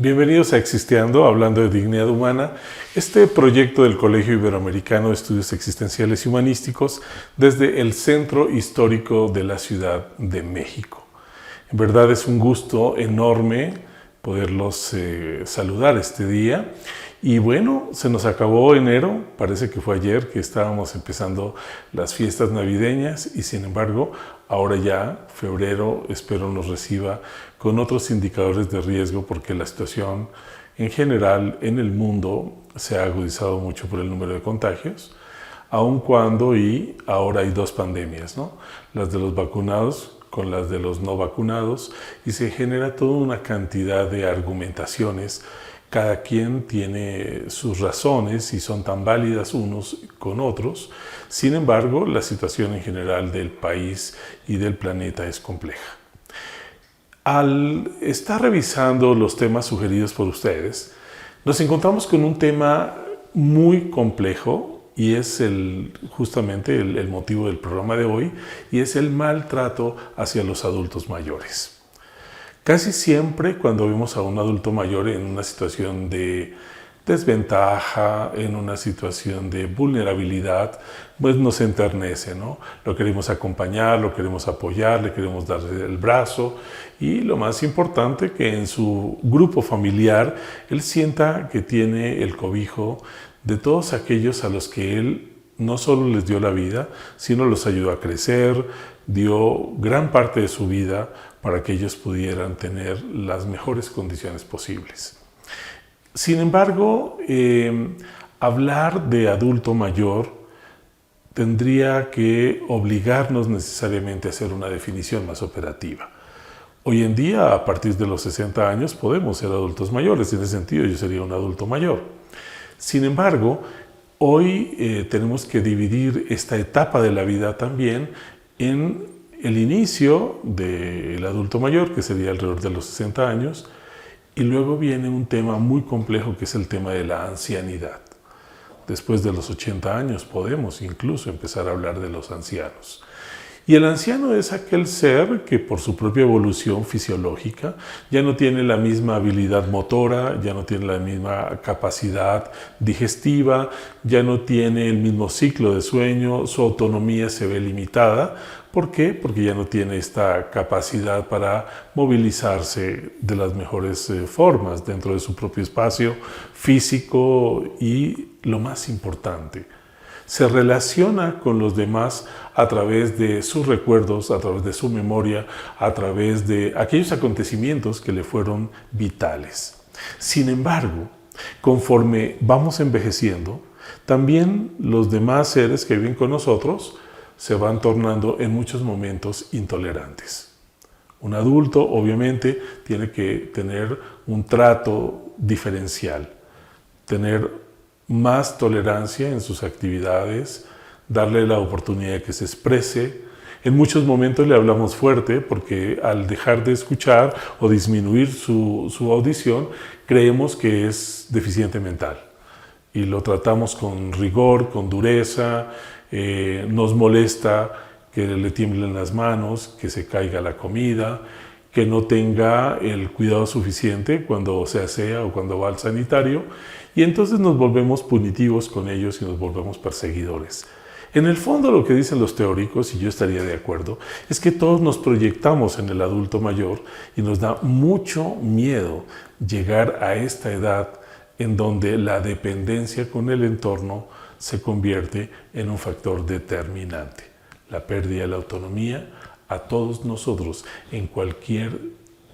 Bienvenidos a Existeando, hablando de dignidad humana, este proyecto del Colegio Iberoamericano de Estudios Existenciales y Humanísticos desde el Centro Histórico de la Ciudad de México. En verdad es un gusto enorme poderlos saludar este día. Y bueno, se nos acabó enero, parece que fue ayer que estábamos empezando las fiestas navideñas y sin embargo, ahora ya, febrero, espero nos reciba con otros indicadores de riesgo porque la situación en general en el mundo se ha agudizado mucho por el número de contagios, aun cuando y ahora hay dos pandemias, ¿no? Las de los vacunados con las de los no vacunados y se genera toda una cantidad de argumentaciones. Cada quien tiene sus razones y son tan válidas unos con otros. Sin embargo, la situación en general del país y del planeta es compleja. Al estar revisando los temas sugeridos por ustedes, nos encontramos con un tema muy complejo y es justamente el motivo del programa de hoy, y es el maltrato hacia los adultos mayores. Casi siempre cuando vemos a un adulto mayor en una situación de desventaja, en una situación de vulnerabilidad, pues nos enternece, ¿no? Lo queremos acompañar, lo queremos apoyar, le queremos dar el brazo y lo más importante, que en su grupo familiar él sienta que tiene el cobijo de todos aquellos a los que él no solo les dio la vida, sino los ayudó a crecer, dio gran parte de su vida para que ellos pudieran tener las mejores condiciones posibles. Sin embargo, hablar de adulto mayor tendría que obligarnos necesariamente a hacer una definición más operativa. Hoy en día, a partir de los 60 años, podemos ser adultos mayores. En ese sentido, yo sería un adulto mayor. Sin embargo, hoy tenemos que dividir esta etapa de la vida también en el inicio del adulto mayor, que sería alrededor de los 60 años, y luego viene un tema muy complejo que es el tema de la ancianidad. Después de los 80 años podemos incluso empezar a hablar de los ancianos. Y el anciano es aquel ser que por su propia evolución fisiológica ya no tiene la misma habilidad motora, ya no tiene la misma capacidad digestiva, ya no tiene el mismo ciclo de sueño, su autonomía se ve limitada. ¿Por qué? Porque ya no tiene esta capacidad para movilizarse de las mejores formas dentro de su propio espacio físico y, lo más importante, se relaciona con los demás a través de sus recuerdos, a través de su memoria, a través de aquellos acontecimientos que le fueron vitales. Sin embargo, conforme vamos envejeciendo, también los demás seres que viven con nosotros se van tornando en muchos momentos intolerantes. Un adulto, obviamente, tiene que tener un trato diferencial, tener más tolerancia en sus actividades, darle la oportunidad de que se exprese. En muchos momentos le hablamos fuerte porque al dejar de escuchar o disminuir su audición, creemos que es deficiente mental. Y lo tratamos con rigor, con dureza, nos molesta que le tiemblen las manos, que se caiga la comida, que no tenga el cuidado suficiente cuando se asea o cuando va al sanitario, y entonces nos volvemos punitivos con ellos y nos volvemos perseguidores. En el fondo lo que dicen los teóricos, y yo estaría de acuerdo, es que todos nos proyectamos en el adulto mayor y nos da mucho miedo llegar a esta edad en donde la dependencia con el entorno se convierte en un factor determinante. La pérdida de la autonomía a todos nosotros en cualquier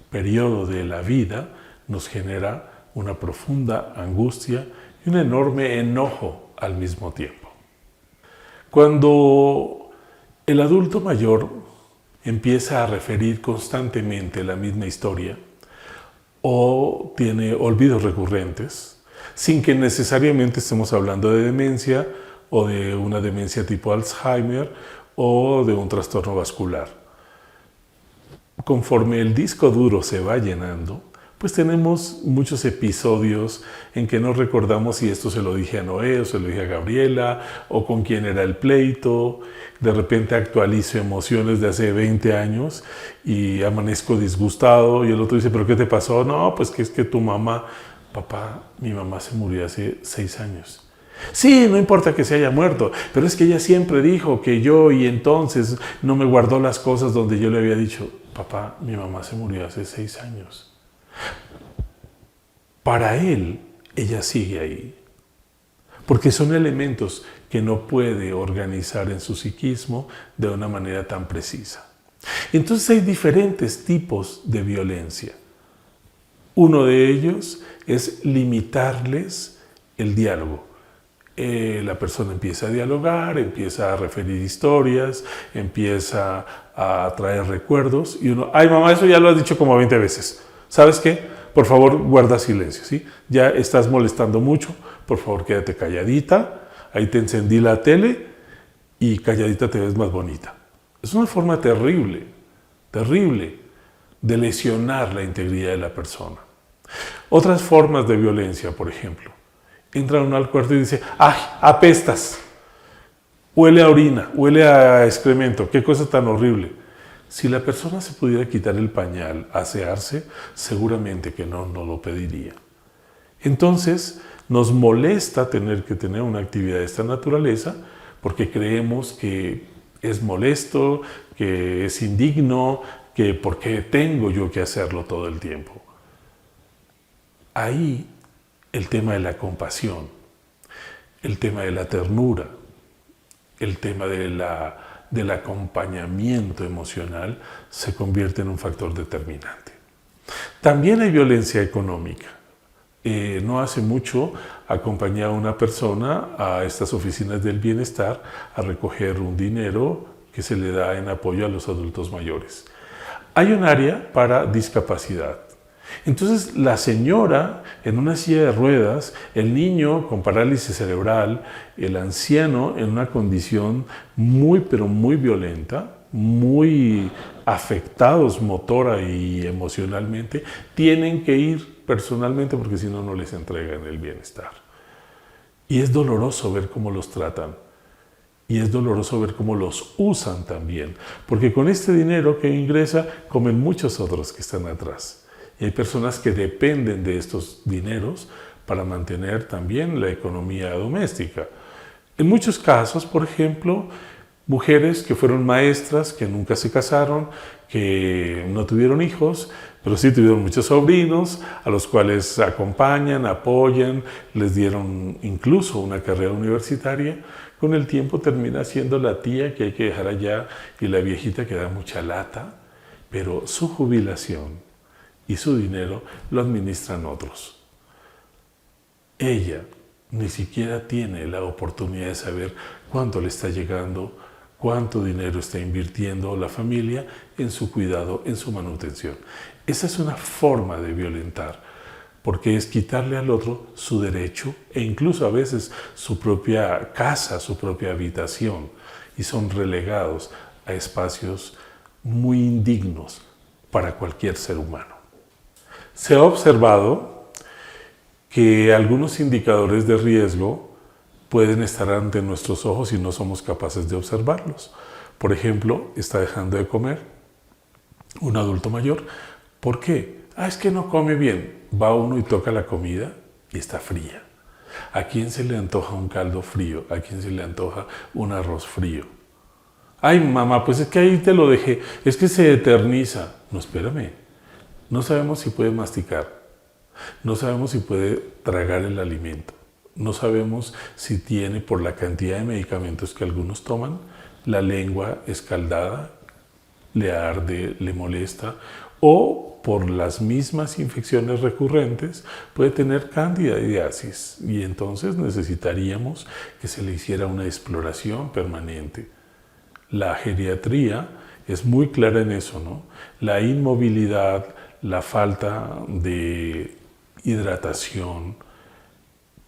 periodo de la vida nos genera una profunda angustia y un enorme enojo al mismo tiempo. Cuando el adulto mayor empieza a referir constantemente la misma historia o tiene olvidos recurrentes, sin que necesariamente estemos hablando de demencia o de una demencia tipo Alzheimer o de un trastorno vascular. Conforme el disco duro se va llenando, pues tenemos muchos episodios en que no recordamos si esto se lo dije a Noé o se lo dije a Gabriela o con quién era el pleito. De repente actualizo emociones de hace 20 años y amanezco disgustado y el otro dice, ¿pero qué te pasó? No, pues que es que tu mamá, papá, mi mamá se murió hace 6 años. Sí, no importa que se haya muerto, pero es que ella siempre dijo que yo y entonces no me guardó las cosas donde yo le había dicho, papá, mi mamá se murió hace 6 años. Para él, ella sigue ahí, porque son elementos que no puede organizar en su psiquismo de una manera tan precisa. Entonces hay diferentes tipos de violencia. Uno de ellos es limitarles el diálogo. La persona empieza a dialogar, empieza a referir historias, empieza a traer recuerdos y uno, ay mamá, eso ya lo has dicho como 20 veces. ¿Sabes qué? Por favor, guarda silencio, ¿sí? Ya estás molestando mucho, por favor quédate calladita, ahí te encendí la tele y calladita te ves más bonita. Es una forma terrible, terrible de lesionar la integridad de la persona. Otras formas de violencia, por ejemplo. Entra uno al cuarto y dice, ¡ay, apestas! Huele a orina, huele a excremento, qué cosa tan horrible. Si la persona se pudiera quitar el pañal, asearse, seguramente que no lo pediría. Entonces, nos molesta tener que tener una actividad de esta naturaleza porque creemos que es molesto, que es indigno, que por qué tengo yo que hacerlo todo el tiempo. Ahí el tema de la compasión, el tema de la ternura, el tema del acompañamiento emocional se convierte en un factor determinante. También hay violencia económica. No hace mucho acompañé a una persona a estas oficinas del bienestar a recoger un dinero que se le da en apoyo a los adultos mayores. Hay un área para discapacidad. Entonces la señora en una silla de ruedas, el niño con parálisis cerebral, el anciano en una condición muy pero muy violenta, muy afectados motora y emocionalmente, tienen que ir personalmente porque si no, no les entregan el bienestar. Y es doloroso ver cómo los tratan. Y es doloroso ver cómo los usan también. Porque con este dinero que ingresa, comen muchos otros que están atrás. Y hay personas que dependen de estos dineros para mantener también la economía doméstica. En muchos casos, por ejemplo, mujeres que fueron maestras, que nunca se casaron, que no tuvieron hijos, pero sí tuvieron muchos sobrinos, a los cuales acompañan, apoyan, les dieron incluso una carrera universitaria. Con el tiempo termina siendo la tía que hay que dejar allá y la viejita que da mucha lata, pero su jubilación y su dinero lo administran otros. Ella ni siquiera tiene la oportunidad de saber cuánto le está llegando, cuánto dinero está invirtiendo la familia en su cuidado, en su manutención. Esa es una forma de violentar, porque es quitarle al otro su derecho e incluso a veces su propia casa, su propia habitación, y son relegados a espacios muy indignos para cualquier ser humano. Se ha observado que algunos indicadores de riesgo pueden estar ante nuestros ojos y no somos capaces de observarlos. Por ejemplo, está dejando de comer un adulto mayor. ¿Por qué? Es que no come bien. Va uno y toca la comida y está fría. ¿A quién se le antoja un caldo frío? ¿A quién se le antoja un arroz frío? Ay, mamá, pues es que ahí te lo dejé. Es que se eterniza. No, espérame. No sabemos si puede masticar. No sabemos si puede tragar el alimento. No sabemos si tiene, por la cantidad de medicamentos que algunos toman, la lengua escaldada, le arde, le molesta, o por las mismas infecciones recurrentes puede tener candidiasis y entonces necesitaríamos que se le hiciera una exploración permanente. La geriatría es muy clara en eso, ¿no? La inmovilidad, la falta de hidratación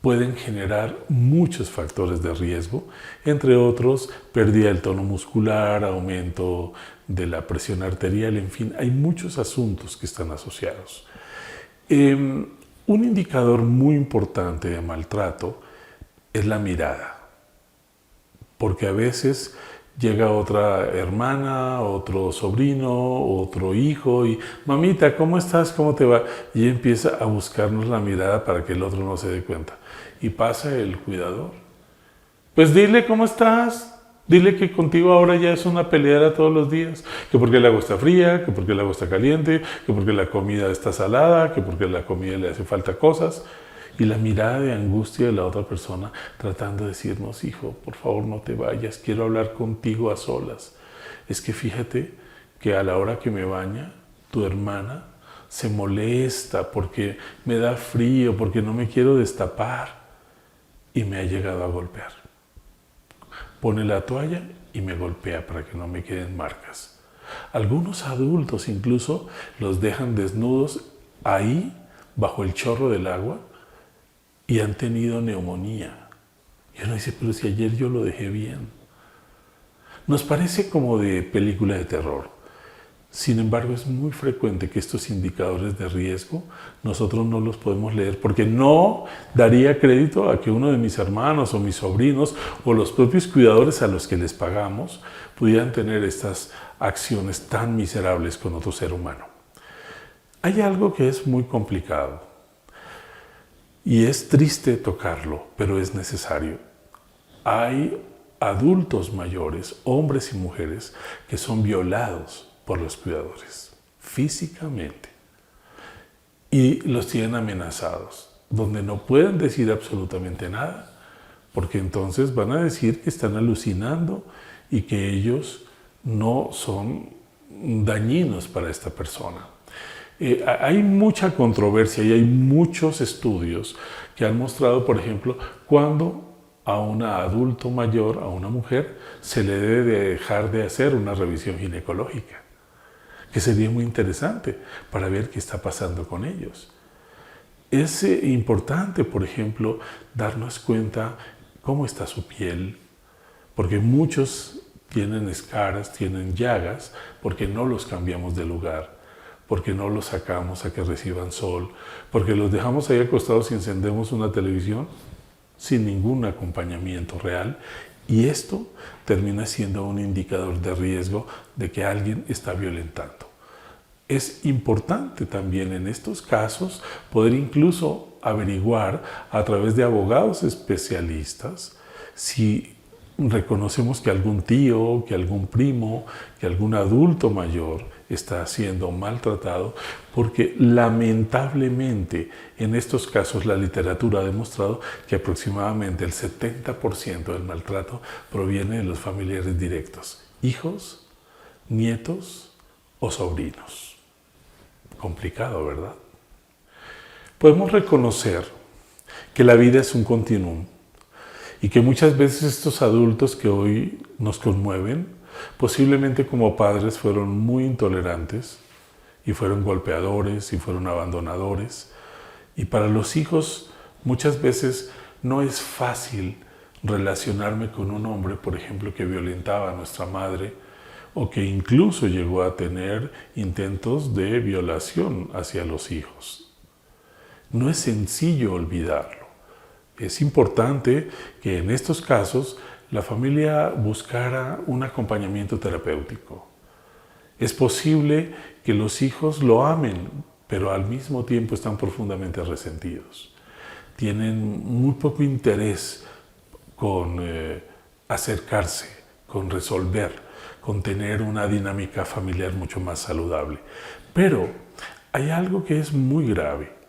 pueden generar muchos factores de riesgo, entre otros pérdida del tono muscular, aumento de la presión arterial, en fin, hay muchos asuntos que están asociados. Un indicador muy importante de maltrato es la mirada, porque a veces llega otra hermana, otro sobrino, otro hijo y mamita, ¿cómo estás? ¿Cómo te va? Y empieza a buscarnos la mirada para que el otro no se dé cuenta. Y pasa el cuidador. Pues dile cómo estás. Dile que contigo ahora ya es una peleadera todos los días. Que porque el agua está fría, que porque el agua está caliente, que porque la comida está salada, que porque la comida le hace falta cosas. Y la mirada de angustia de la otra persona tratando de decirnos, hijo, por favor no te vayas, quiero hablar contigo a solas. Es que fíjate que a la hora que me baña, tu hermana se molesta porque me da frío, porque no me quiero destapar y me ha llegado a golpear. Pone la toalla y me golpea para que no me queden marcas. Algunos adultos incluso los dejan desnudos ahí, bajo el chorro del agua, y han tenido neumonía. Y uno dice, pero si ayer yo lo dejé bien. Nos parece como de película de terror. Sin embargo, es muy frecuente que estos indicadores de riesgo nosotros no los podemos leer porque no daría crédito a que uno de mis hermanos o mis sobrinos o los propios cuidadores a los que les pagamos pudieran tener estas acciones tan miserables con otro ser humano. Hay algo que es muy complicado. Y es triste tocarlo, pero es necesario. Hay adultos mayores, hombres y mujeres, que son violados por los cuidadores, físicamente. Y los tienen amenazados, donde no pueden decir absolutamente nada, porque entonces van a decir que están alucinando y que ellos no son dañinos para esta persona. Hay mucha controversia y hay muchos estudios que han mostrado, por ejemplo, cuando a un adulto mayor, a una mujer, se le debe dejar de hacer una revisión ginecológica, que sería muy interesante para ver qué está pasando con ellos. Es importante, por ejemplo, darnos cuenta cómo está su piel, porque muchos tienen escaras, tienen llagas, porque no los cambiamos de lugar, porque no los sacamos a que reciban sol, porque los dejamos ahí acostados y encendemos una televisión sin ningún acompañamiento real. Y esto termina siendo un indicador de riesgo de que alguien está violentando. Es importante también en estos casos poder incluso averiguar a través de abogados especialistas si reconocemos que algún tío, que algún primo, que algún adulto mayor está siendo maltratado, porque lamentablemente en estos casos la literatura ha demostrado que aproximadamente el 70% del maltrato proviene de los familiares directos, hijos, nietos o sobrinos. Complicado, ¿verdad? Podemos reconocer que la vida es un continuum y que muchas veces estos adultos que hoy nos conmueven, posiblemente como padres fueron muy intolerantes y fueron golpeadores y fueron abandonadores. Y para los hijos muchas veces no es fácil relacionarme con un hombre, por ejemplo, que violentaba a nuestra madre o que incluso llegó a tener intentos de violación hacia los hijos. No es sencillo olvidarlo. Es importante que en estos casos la familia buscara un acompañamiento terapéutico. Es posible que los hijos lo amen, pero al mismo tiempo están profundamente resentidos. Tienen muy poco interés con acercarse, con resolver, con tener una dinámica familiar mucho más saludable. Pero hay algo que es muy grave.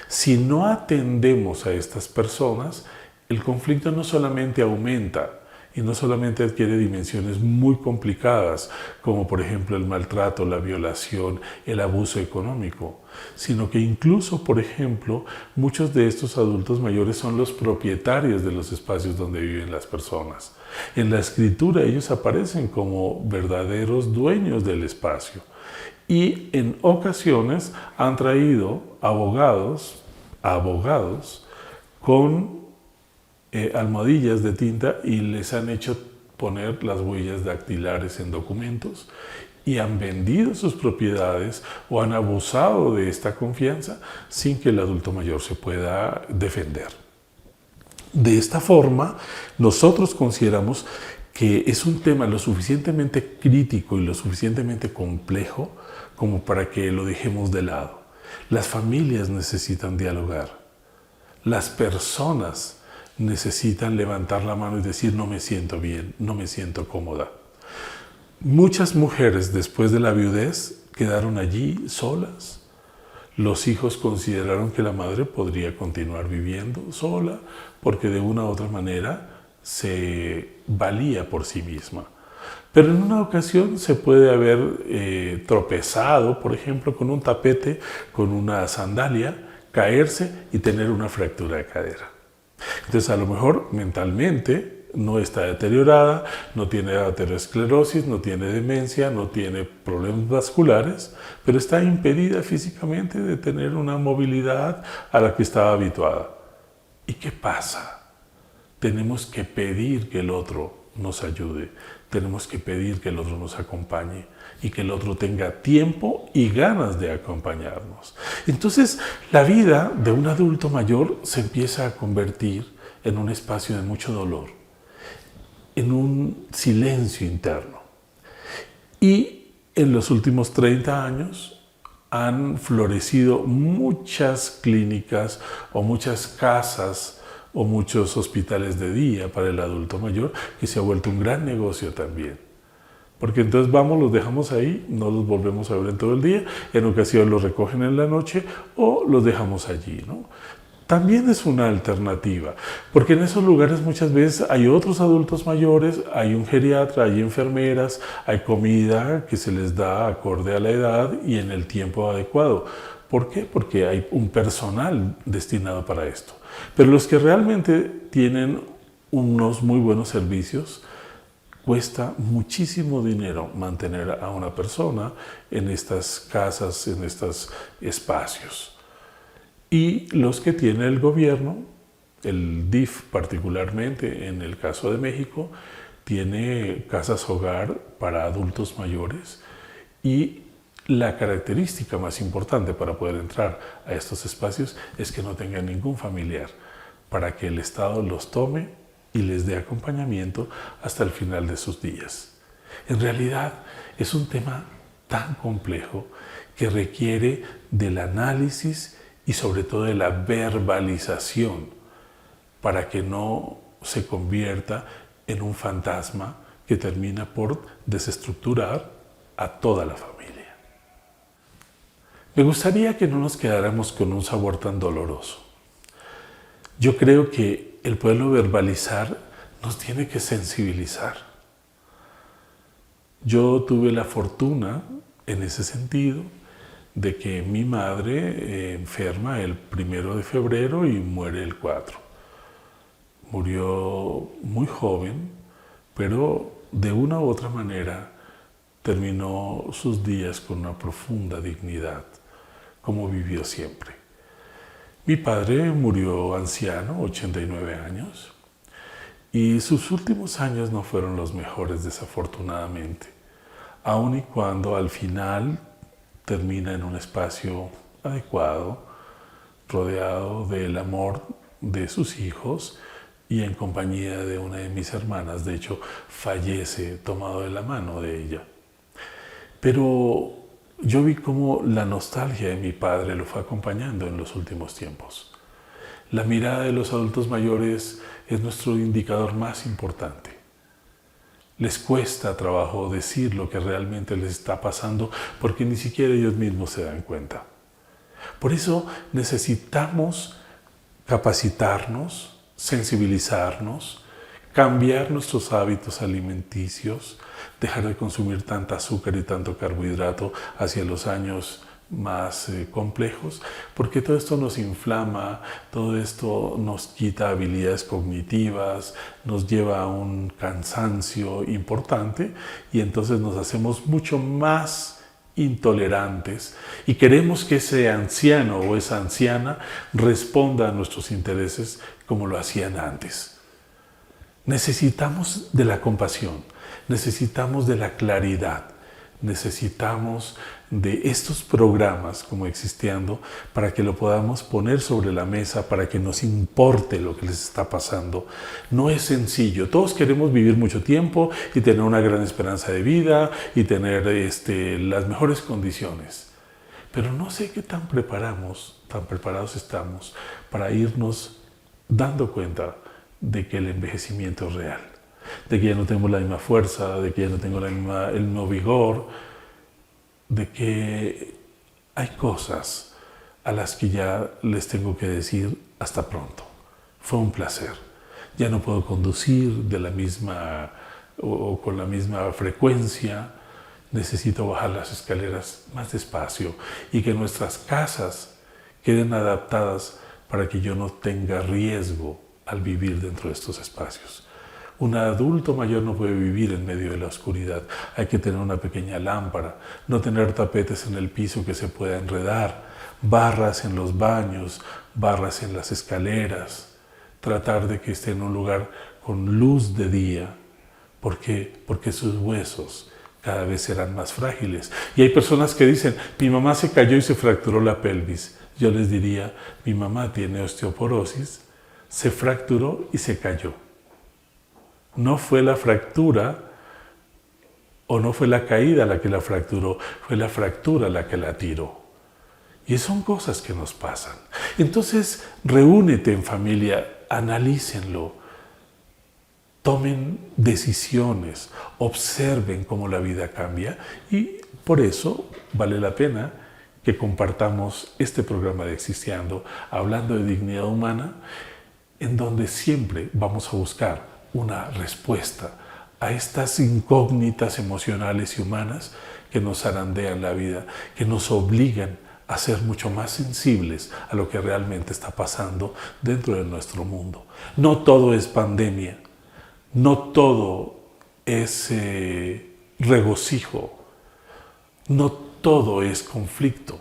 Si no atendemos a estas personas, el conflicto no solamente aumenta y no solamente adquiere dimensiones muy complicadas, como por ejemplo el maltrato, la violación, el abuso económico, sino que incluso, por ejemplo, muchos de estos adultos mayores son los propietarios de los espacios donde viven las personas. En la escritura ellos aparecen como verdaderos dueños del espacio. Y en ocasiones han traído abogados con almohadillas de tinta y les han hecho poner las huellas dactilares en documentos y han vendido sus propiedades o han abusado de esta confianza sin que el adulto mayor se pueda defender. De esta forma, nosotros consideramos que es un tema lo suficientemente crítico y lo suficientemente complejo como para que lo dejemos de lado. Las familias necesitan dialogar. Las personas necesitan levantar la mano y decir no me siento bien, no me siento cómoda. Muchas mujeres después de la viudez quedaron allí solas. Los hijos consideraron que la madre podría continuar viviendo sola porque de una u otra manera se valía por sí misma. Pero en una ocasión se puede haber tropezado, por ejemplo, con un tapete, con una sandalia, caerse y tener una fractura de cadera. Entonces a lo mejor mentalmente no está deteriorada, no tiene aterosclerosis, no tiene demencia, no tiene problemas vasculares, pero está impedida físicamente de tener una movilidad a la que estaba habituada. ¿Y qué pasa? Tenemos que pedir que el otro nos ayude, tenemos que pedir que el otro nos acompañe y que el otro tenga tiempo y ganas de acompañarnos. Entonces, la vida de un adulto mayor se empieza a convertir en un espacio de mucho dolor, en un silencio interno. Y en los últimos 30 años han florecido muchas clínicas o muchas casas o muchos hospitales de día para el adulto mayor, que se ha vuelto un gran negocio también. Porque entonces vamos, los dejamos ahí, no los volvemos a ver en todo el día, en ocasiones los recogen en la noche o los dejamos allí, ¿no? También es una alternativa, porque en esos lugares muchas veces hay otros adultos mayores, hay un geriatra, hay enfermeras, hay comida que se les da acorde a la edad y en el tiempo adecuado. ¿Por qué? Porque hay un personal destinado para esto. Pero los que realmente tienen unos muy buenos servicios, cuesta muchísimo dinero mantener a una persona en estas casas, en estos espacios. Y los que tiene el gobierno, el DIF particularmente, en el caso de México, tiene casas hogar para adultos mayores y la característica más importante para poder entrar a estos espacios es que no tengan ningún familiar, para que el Estado los tome y les dé acompañamiento hasta el final de sus días. En realidad es un tema tan complejo que requiere del análisis y sobre todo de la verbalización para que no se convierta en un fantasma que termina por desestructurar a toda la familia. Me gustaría que no nos quedáramos con un sabor tan doloroso. Yo creo que el poderlo verbalizar nos tiene que sensibilizar. Yo tuve la fortuna en ese sentido de que mi madre enferma el 1 de febrero y muere el 4. Murió muy joven, pero de una u otra manera terminó sus días con una profunda dignidad, como vivió siempre. Mi padre murió anciano, 89 años, y sus últimos años no fueron los mejores, desafortunadamente, aun y cuando al final termina en un espacio adecuado, rodeado del amor de sus hijos y en compañía de una de mis hermanas. De hecho, fallece tomado de la mano de ella. Pero yo vi cómo la nostalgia de mi padre lo fue acompañando en los últimos tiempos. La mirada de los adultos mayores es nuestro indicador más importante. Les cuesta trabajo decir lo que realmente les está pasando porque ni siquiera ellos mismos se dan cuenta. Por eso necesitamos capacitarnos, sensibilizarnos, cambiar nuestros hábitos alimenticios, dejar de consumir tanta azúcar y tanto carbohidrato hacia los años más complejos, porque todo esto nos inflama, todo esto nos quita habilidades cognitivas, nos lleva a un cansancio importante y entonces nos hacemos mucho más intolerantes y queremos que ese anciano o esa anciana responda a nuestros intereses como lo hacían antes. Necesitamos de la compasión, necesitamos de la claridad, Necesitamos de estos programas como Existiendo para que lo podamos poner sobre la mesa, para que nos importe lo que les está pasando. No es sencillo. Todos queremos vivir mucho tiempo y tener una gran esperanza de vida y tener las mejores condiciones. Pero no sé qué tan preparados estamos para irnos dando cuenta de que el envejecimiento es real, de que ya no tenemos la misma fuerza, de que ya no tengo el mismo vigor, de que hay cosas a las que ya les tengo que decir hasta pronto. Fue un placer. Ya no puedo conducir de la misma o con la misma frecuencia. Necesito bajar las escaleras más despacio y que nuestras casas queden adaptadas para que yo no tenga riesgo al vivir dentro de estos espacios. Un adulto mayor no puede vivir en medio de la oscuridad. Hay que tener una pequeña lámpara, no tener tapetes en el piso que se pueda enredar, barras en los baños, barras en las escaleras, tratar de que esté en un lugar con luz de día. ¿Por qué? Porque sus huesos cada vez serán más frágiles. Y hay personas que dicen, mi mamá se cayó y se fracturó la pelvis. Yo les diría, mi mamá tiene osteoporosis, se fracturó y se cayó. No fue la fractura o no fue la caída la que la fracturó, fue la fractura la que la tiró. Y son cosas que nos pasan. Entonces, reúnete en familia, analícenlo, tomen decisiones, observen cómo la vida cambia y por eso vale la pena que compartamos este programa de Existiendo, hablando de dignidad humana, en donde siempre vamos a buscar una respuesta a estas incógnitas emocionales y humanas que nos zarandean la vida, que nos obligan a ser mucho más sensibles a lo que realmente está pasando dentro de nuestro mundo. No todo es pandemia, no todo es regocijo, no todo es conflicto.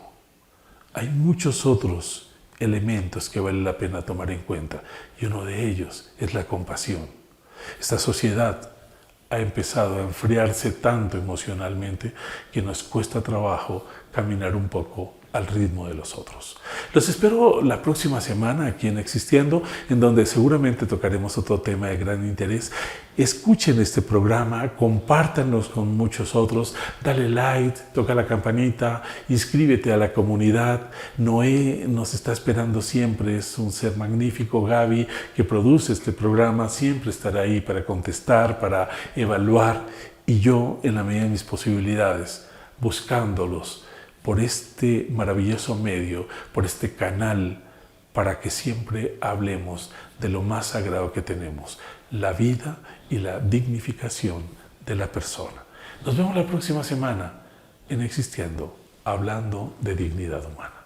Hay muchos otros elementos que vale la pena tomar en cuenta y uno de ellos es la compasión. Esta sociedad ha empezado a enfriarse tanto emocionalmente que nos cuesta trabajo caminar un poco al ritmo de los otros. Los espero la próxima semana aquí en Existiendo, en donde seguramente tocaremos otro tema de gran interés. Escuchen este programa, compártanlos con muchos otros, dale like, toca la campanita, inscríbete a la comunidad. Noé nos está esperando siempre, es un ser magnífico. Gaby, que produce este programa, siempre estará ahí para contestar, para evaluar, y yo, en la medida de mis posibilidades, buscándolos por este maravilloso medio, por este canal, para que siempre hablemos de lo más sagrado que tenemos, la vida y la dignificación de la persona. Nos vemos la próxima semana en Existiendo, hablando de dignidad humana.